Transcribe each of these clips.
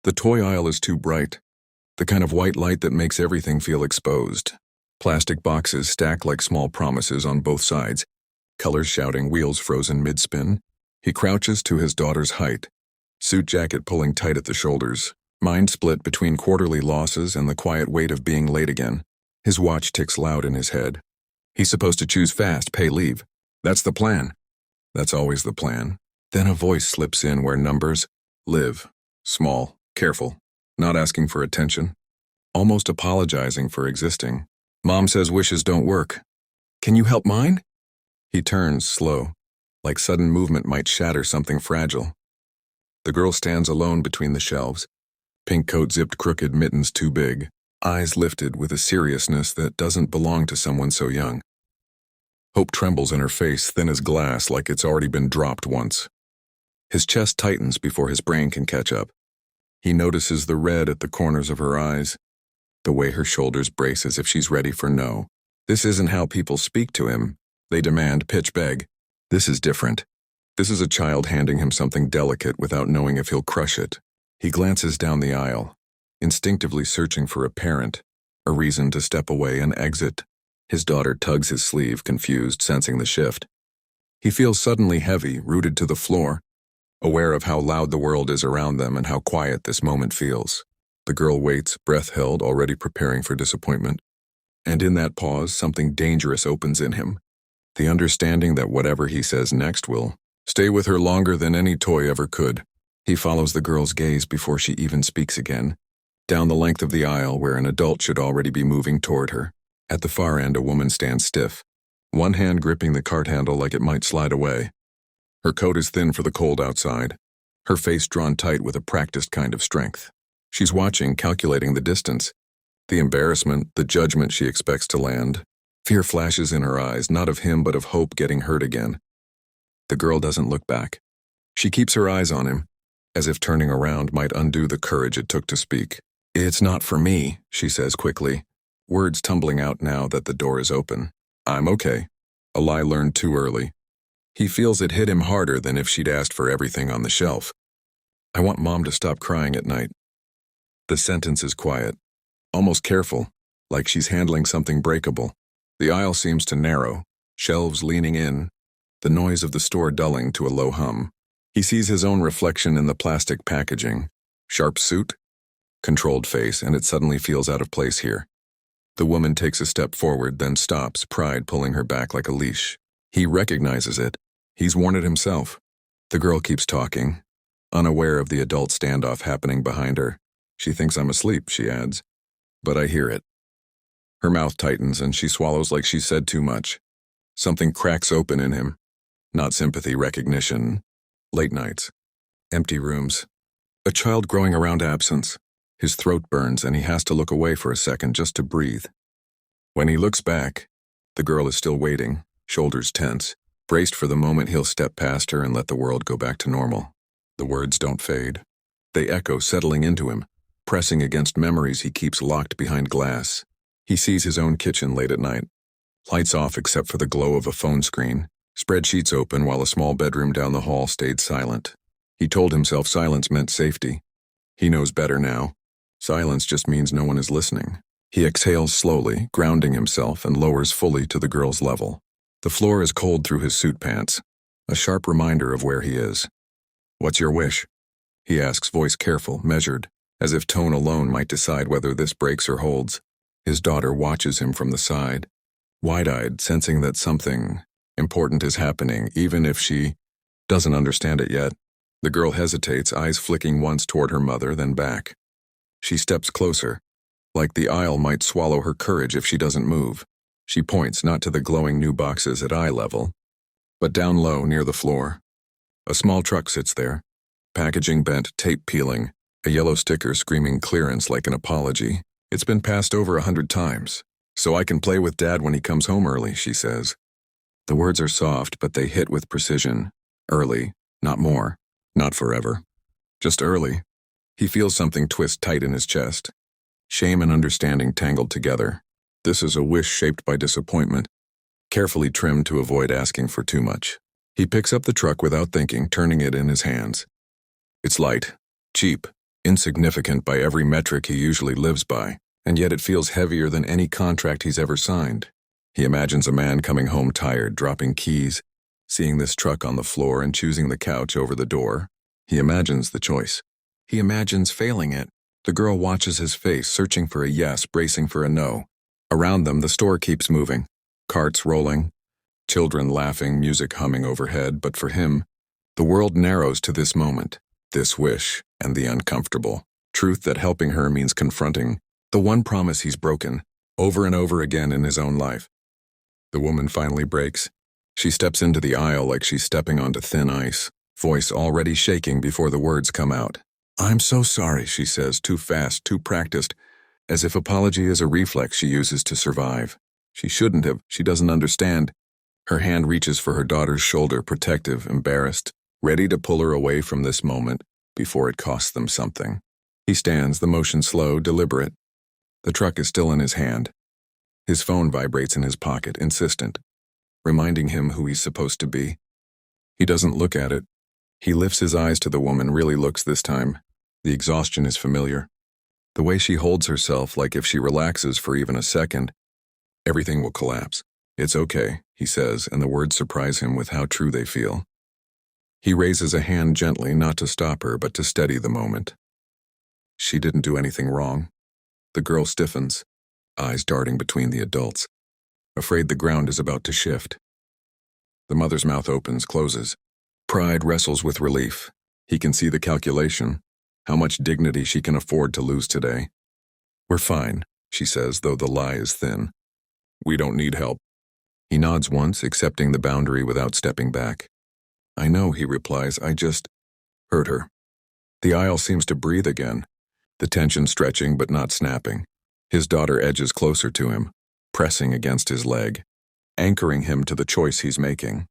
The toy aisle is too bright, the kind of white light that makes everything feel exposed. Plastic boxes stack like small promises on both sides, colors shouting, wheels frozen mid-spin. He crouches to his daughter's height, suit jacket pulling tight at the shoulders, mind split between quarterly losses and the quiet weight of being late again. His watch ticks loud in his head. He's supposed to choose fast, pay leave. That's the plan. That's always the plan. Then a voice slips in where numbers live, small, careful, not asking for attention, almost apologizing for existing. Mom says wishes don't work. Can you help mine? He turns, slow, like sudden movement might shatter something fragile. The girl stands alone between the shelves, pink coat zipped crooked, mittens too big, eyes lifted with a seriousness that doesn't belong to someone so young. Hope trembles in her face, thin as glass, like it's already been dropped once. His chest tightens before his brain can catch up. He notices the red at the corners of her eyes, the way her shoulders brace as if she's ready for no. This isn't how people speak to him. They demand, pitch, beg. This is different. This is a child handing him something delicate without knowing if he'll crush it. He glances down the aisle, instinctively searching for a parent, a reason to step away and exit. His daughter tugs his sleeve, confused, sensing the shift. He feels suddenly heavy, rooted to the floor, aware of how loud the world is around them and how quiet this moment feels. The girl waits, breath held, already preparing for disappointment. And in that pause, something dangerous opens in him. The understanding that whatever he says next will stay with her longer than any toy ever could. He follows the girl's gaze before she even speaks again, down the length of the aisle where an adult should already be moving toward her. At the far end, a woman stands stiff, one hand gripping the cart handle like it might slide away. Her coat is thin for the cold outside, her face drawn tight with a practiced kind of strength. She's watching, calculating the distance, the embarrassment, the judgment she expects to land. Fear flashes in her eyes, not of him but of hope getting hurt again. The girl doesn't look back. She keeps her eyes on him, as if turning around might undo the courage it took to speak. It's not for me, she says quickly, words tumbling out now that the door is open. I'm okay. A lie learned too early. He feels it hit him harder than if she'd asked for everything on the shelf. I want Mom to stop crying at night. The sentence is quiet, almost careful, like she's handling something breakable. The aisle seems to narrow, shelves leaning in, the noise of the store dulling to a low hum. He sees his own reflection in the plastic packaging. Sharp suit, controlled face, and it suddenly feels out of place here. The woman takes a step forward, then stops, pride pulling her back like a leash. He recognizes it. He's worn it himself. The girl keeps talking, unaware of the adult standoff happening behind her. She thinks I'm asleep, she adds. But I hear it. Her mouth tightens and she swallows like she said too much. Something cracks open in him. Not sympathy, recognition. Late nights. Empty rooms. A child growing around absence. His throat burns and he has to look away for a second just to breathe. When he looks back, the girl is still waiting, shoulders tense, braced for the moment he'll step past her and let the world go back to normal. The words don't fade. They echo, settling into him, pressing against memories he keeps locked behind glass. He sees his own kitchen late at night. Lights off except for the glow of a phone screen. Spreadsheets open while a small bedroom down the hall stayed silent. He told himself silence meant safety. He knows better now. Silence just means no one is listening. He exhales slowly, grounding himself, and lowers fully to the girl's level. The floor is cold through his suit pants, a sharp reminder of where he is. What's your wish? He asks, voice careful, measured, as if tone alone might decide whether this breaks or holds. His daughter watches him from the side, wide-eyed, sensing that something important is happening, even if she doesn't understand it yet. The girl hesitates, eyes flicking once toward her mother, then back. She steps closer, like the aisle might swallow her courage if she doesn't move. She points not to the glowing new boxes at eye level, but down low near the floor. A small truck sits there, packaging bent, tape peeling, a yellow sticker screaming clearance like an apology. It's been passed over 100 times. So I can play with Dad when he comes home early, she says. The words are soft, but they hit with precision. Early, not more, not forever. Just early. He feels something twist tight in his chest. Shame and understanding tangled together. This is a wish shaped by disappointment, carefully trimmed to avoid asking for too much. He picks up the truck without thinking, turning it in his hands. It's light, cheap, insignificant by every metric he usually lives by, and yet it feels heavier than any contract he's ever signed. He imagines a man coming home tired, dropping keys, seeing this truck on the floor and choosing the couch over the door. He imagines the choice. He imagines failing it. The girl watches his face, searching for a yes, bracing for a no. Around them, the store keeps moving. Carts rolling, children laughing, music humming overhead, but for him, the world narrows to this moment, this wish, and the uncomfortable truth that helping her means confronting the one promise he's broken, over and over again in his own life. The woman finally breaks. She steps into the aisle like she's stepping onto thin ice, voice already shaking before the words come out. "I'm so sorry," she says, too fast, too practiced, as if apology is a reflex she uses to survive. She shouldn't have. She doesn't understand. Her hand reaches for her daughter's shoulder, protective, embarrassed, ready to pull her away from this moment before it costs them something. He stands, the motion slow, deliberate. The truck is still in his hand. His phone vibrates in his pocket, insistent, reminding him who he's supposed to be. He doesn't look at it. He lifts his eyes to the woman, really looks this time. The exhaustion is familiar. The way she holds herself, like if she relaxes for even a second, everything will collapse. "It's okay," he says, and the words surprise him with how true they feel. He raises a hand gently, not to stop her, but to steady the moment. She didn't do anything wrong. The girl stiffens, eyes darting between the adults, afraid the ground is about to shift. The mother's mouth opens, closes. Pride wrestles with relief. He can see the calculation, how much dignity she can afford to lose today. "We're fine," she says, though the lie is thin. "We don't need help." He nods once, accepting the boundary without stepping back. "I know," he replies, "I just hurt her." The aisle seems to breathe again, the tension stretching but not snapping. His daughter edges closer to him, pressing against his leg, anchoring him to the choice he's making.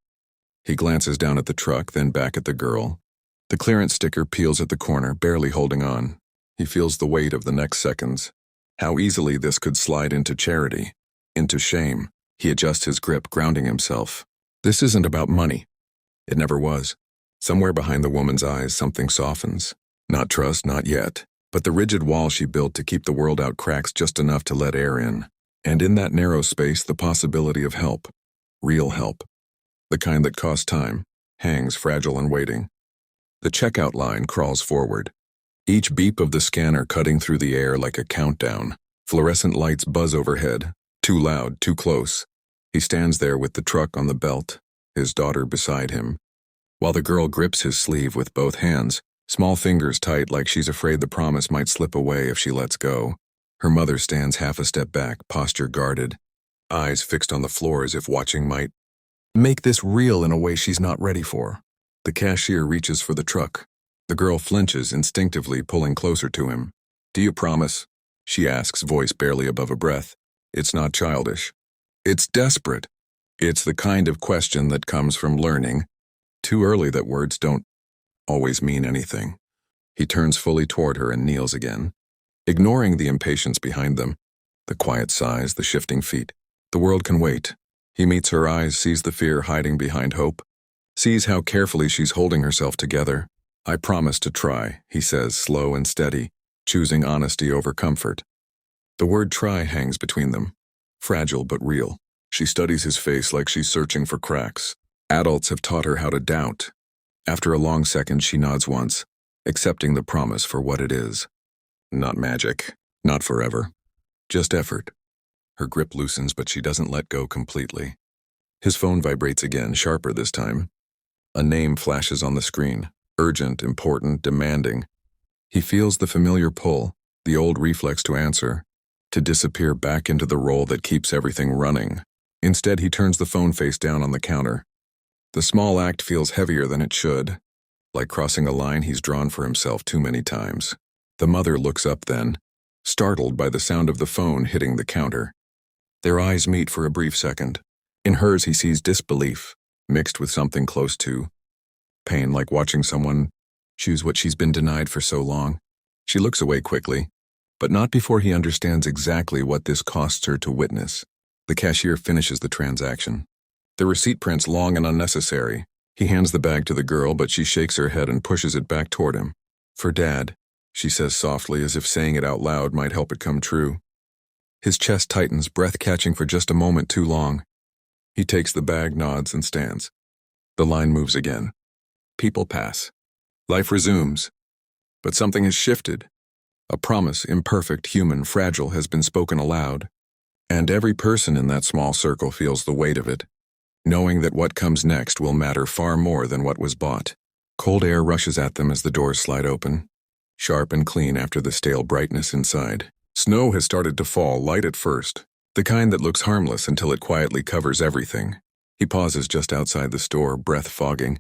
He glances down at the truck, then back at the girl. The clearance sticker peels at the corner, barely holding on. He feels the weight of the next seconds. How easily this could slide into charity, into shame. He adjusts his grip, grounding himself. This isn't about money. It never was. Somewhere behind the woman's eyes, something softens. Not trust, not yet, but the rigid wall she built to keep the world out cracks just enough to let air in. And in that narrow space, the possibility of help. Real help. The kind that costs time, hangs fragile and waiting. The checkout line crawls forward. Each beep of the scanner cutting through the air like a countdown. Fluorescent lights buzz overhead. Too loud, too close. He stands there with the truck on the belt, his daughter beside him, while the girl grips his sleeve with both hands, small fingers tight like she's afraid the promise might slip away if she lets go. Her mother stands half a step back, posture guarded, eyes fixed on the floor as if watching might make this real in a way she's not ready for. The cashier reaches for the truck. The girl flinches, instinctively pulling closer to him. "Do you promise?" she asks, voice barely above a breath. It's not childish. It's desperate. It's the kind of question that comes from learning too early that words don't always mean anything. He turns fully toward her and kneels again, ignoring the impatience behind them, the quiet sighs, the shifting feet. The world can wait. He meets her eyes, sees the fear hiding behind hope, sees how carefully she's holding herself together. "I promise to try," he says, slow and steady, choosing honesty over comfort. The word try hangs between them, fragile but real. She studies his face like she's searching for cracks. Adults have taught her how to doubt. After a long second, she nods once, accepting the promise for what it is. Not magic, not forever, just effort. Her grip loosens, but she doesn't let go completely. His phone vibrates again, sharper this time. A name flashes on the screen, urgent, important, demanding. He feels the familiar pull, the old reflex to answer, to disappear back into the role that keeps everything running. Instead, he turns the phone face down on the counter. The small act feels heavier than it should, like crossing a line he's drawn for himself too many times. The mother looks up then, startled by the sound of the phone hitting the counter. Their eyes meet for a brief second. In hers, he sees disbelief, mixed with something close to pain, like watching someone choose what she's been denied for so long. She looks away quickly, but not before he understands exactly what this costs her to witness. The cashier finishes the transaction. The receipt print's long and unnecessary. He hands the bag to the girl, but she shakes her head and pushes it back toward him. "For Dad." she says softly, as if saying it out loud might help it come true. His chest tightens, breath catching for just a moment too long. He takes the bag, nods, and stands. The line moves again. People pass. Life resumes. But something has shifted. A promise, imperfect, human, fragile, has been spoken aloud. And every person in that small circle feels the weight of it, knowing that what comes next will matter far more than what was bought. Cold air rushes at them as the doors slide open, sharp and clean after the stale brightness inside. Snow has started to fall, light at first, the kind that looks harmless until it quietly covers everything. He pauses just outside the store, breath fogging,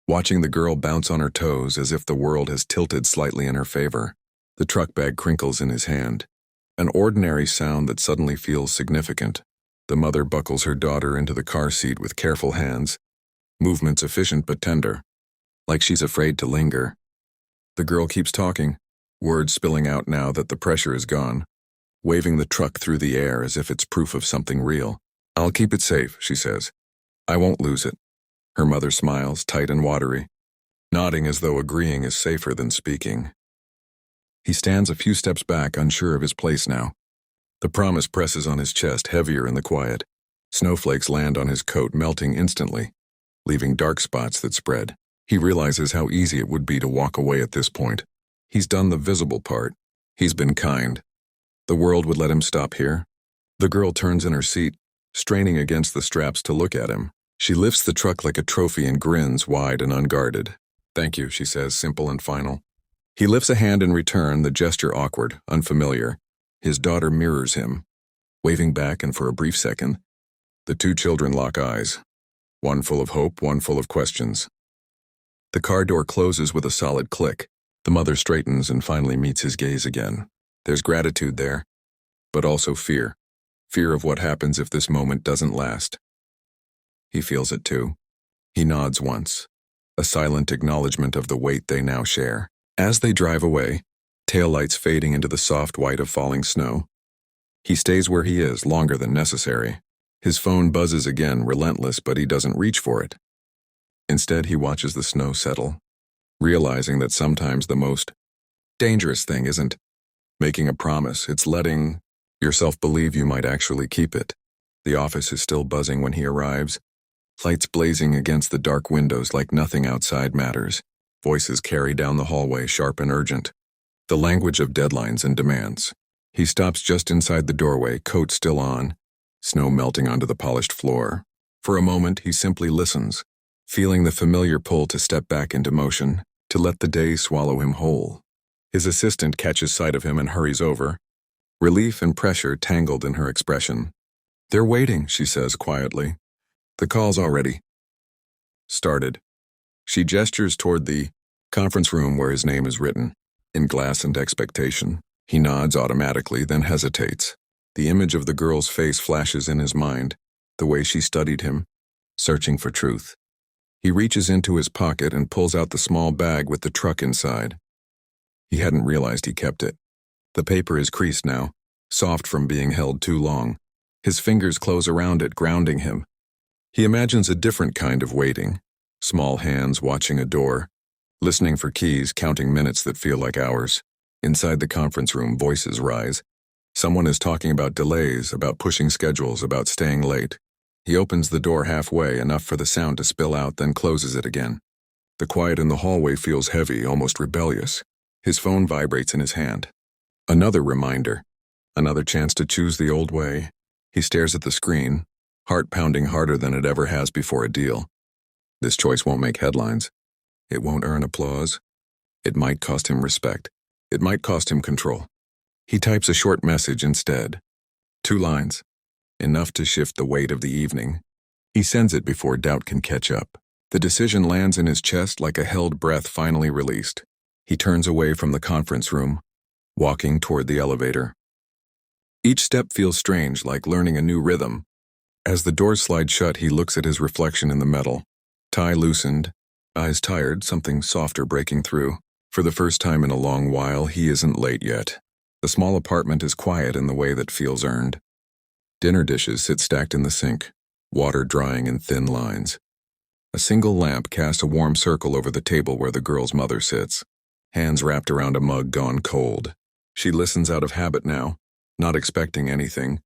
watching the girl bounce on her toes as if the world has tilted slightly in her favor. The truck bag crinkles in his hand, an ordinary sound that suddenly feels significant. The mother buckles her daughter into the car seat with careful hands, movements efficient but tender, like she's afraid to linger. The girl keeps talking, words spilling out now that the pressure is gone, waving the truck through the air as if it's proof of something real. "I'll keep it safe," she says. "I won't lose it." Her mother smiles, tight and watery, nodding as though agreeing is safer than speaking. He stands a few steps back, unsure of his place now. The promise presses on his chest, heavier in the quiet. Snowflakes land on his coat, melting instantly, leaving dark spots that spread. He realizes how easy it would be to walk away at this point. He's done the visible part. He's been kind. The world would let him stop here. The girl turns in her seat, straining against the straps to look at him. She lifts the truck like a trophy and grins, wide and unguarded. "Thank you," she says, simple and final. He lifts a hand in return, the gesture awkward, unfamiliar. His daughter mirrors him, waving back, and for a brief second, the two children lock eyes. One full of hope, one full of questions. The car door closes with a solid click. The mother straightens and finally meets his gaze again. There's gratitude there, but also fear. Fear of what happens if this moment doesn't last. He feels it too. He nods once, a silent acknowledgement of the weight they now share. As they drive away, taillights fading into the soft white of falling snow, he stays where he is longer than necessary. His phone buzzes again, relentless, but he doesn't reach for it. Instead, he watches the snow settle, realizing that sometimes the most dangerous thing isn't making a promise, it's letting yourself believe you might actually keep it. The office is still buzzing when he arrives, lights blazing against the dark windows like nothing outside matters. Voices carry down the hallway, sharp and urgent, the language of deadlines and demands. He stops just inside the doorway, coat still on, snow melting onto the polished floor. For a moment, he simply listens, feeling the familiar pull to step back into motion, to let the day swallow him whole. His assistant catches sight of him and hurries over, relief and pressure tangled in her expression. "They're waiting," she says quietly. "The call's already started." She gestures toward the conference room where his name is written, in glass and expectation. He nods automatically, then hesitates. The image of the girl's face flashes in his mind, the way she studied him, searching for truth. He reaches into his pocket and pulls out the small bag with the truck inside. He hadn't realized he kept it. The paper is creased now, soft from being held too long. His fingers close around it, grounding him. He imagines a different kind of waiting. Small hands watching a door, listening for keys, counting minutes that feel like hours. Inside the conference room, voices rise. Someone is talking about delays, about pushing schedules, about staying late. He opens the door halfway, enough for the sound to spill out, then closes it again. The quiet in the hallway feels heavy, almost rebellious. His phone vibrates in his hand. Another reminder, another chance to choose the old way. He stares at the screen, heart pounding harder than it ever has before a deal. This choice won't make headlines. It won't earn applause. It might cost him respect. It might cost him control. He types a short message instead. 2 lines, enough to shift the weight of the evening. He sends it before doubt can catch up. The decision lands in his chest like a held breath finally released. He turns away from the conference room, walking toward the elevator. Each step feels strange, like learning a new rhythm. As the doors slide shut, he looks at his reflection in the metal. Tie loosened, eyes tired, something softer breaking through. For the first time in a long while, he isn't late yet. The small apartment is quiet in the way that feels earned. Dinner dishes sit stacked in the sink, water drying in thin lines. A single lamp casts a warm circle over the table where the girl's mother sits. hands wrapped around a mug gone cold. She listens out of habit now, not expecting anything,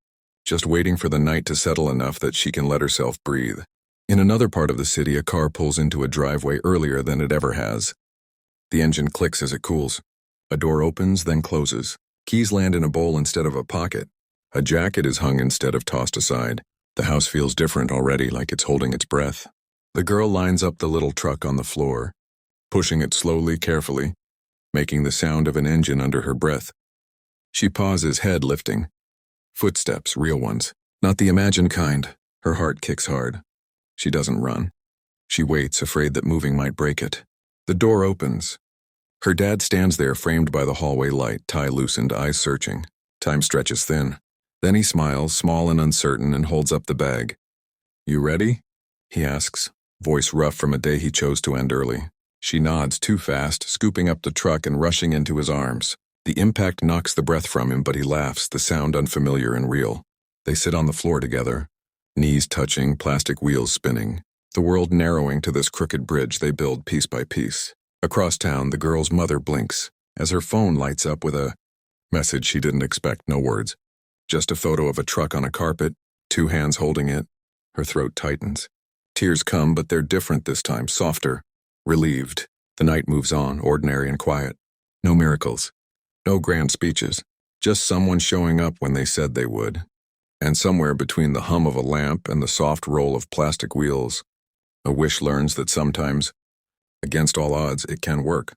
just waiting for the night to settle enough that she can let herself breathe. In another part of the city, a car pulls into a driveway earlier than it ever has. The engine clicks as it cools. A door opens, then closes. Keys land in a bowl instead of a pocket. A jacket is hung instead of tossed aside. The house feels different already, like it's holding its breath. The girl lines up the little truck on the floor, pushing it slowly, carefully, making the sound of an engine under her breath. She pauses, head lifting. Footsteps, real ones, not the imagined kind. Her heart kicks hard. She doesn't run. She waits, afraid that moving might break it. The door opens. Her dad stands there, framed by the hallway light, tie loosened, eyes searching. Time stretches thin. Then he smiles, small and uncertain, and holds up the bag. "You ready?" he asks, voice rough from a day he chose to end early. She nods too fast, scooping up the truck and rushing into his arms. The impact knocks the breath from him, but he laughs, the sound unfamiliar and real. They sit on the floor together, knees touching, plastic wheels spinning, the world narrowing to this crooked bridge they build piece by piece. Across town, the girl's mother blinks as her phone lights up with a message she didn't expect, no words. Just a photo of a truck on a carpet, two hands holding it. Her throat tightens. Tears come, but they're different this time, softer, relieved. The night moves on, ordinary and quiet. No miracles. No grand speeches. Just someone showing up when they said they would. And somewhere between the hum of a lamp and the soft roll of plastic wheels, a wish learns that sometimes, against all odds, it can work.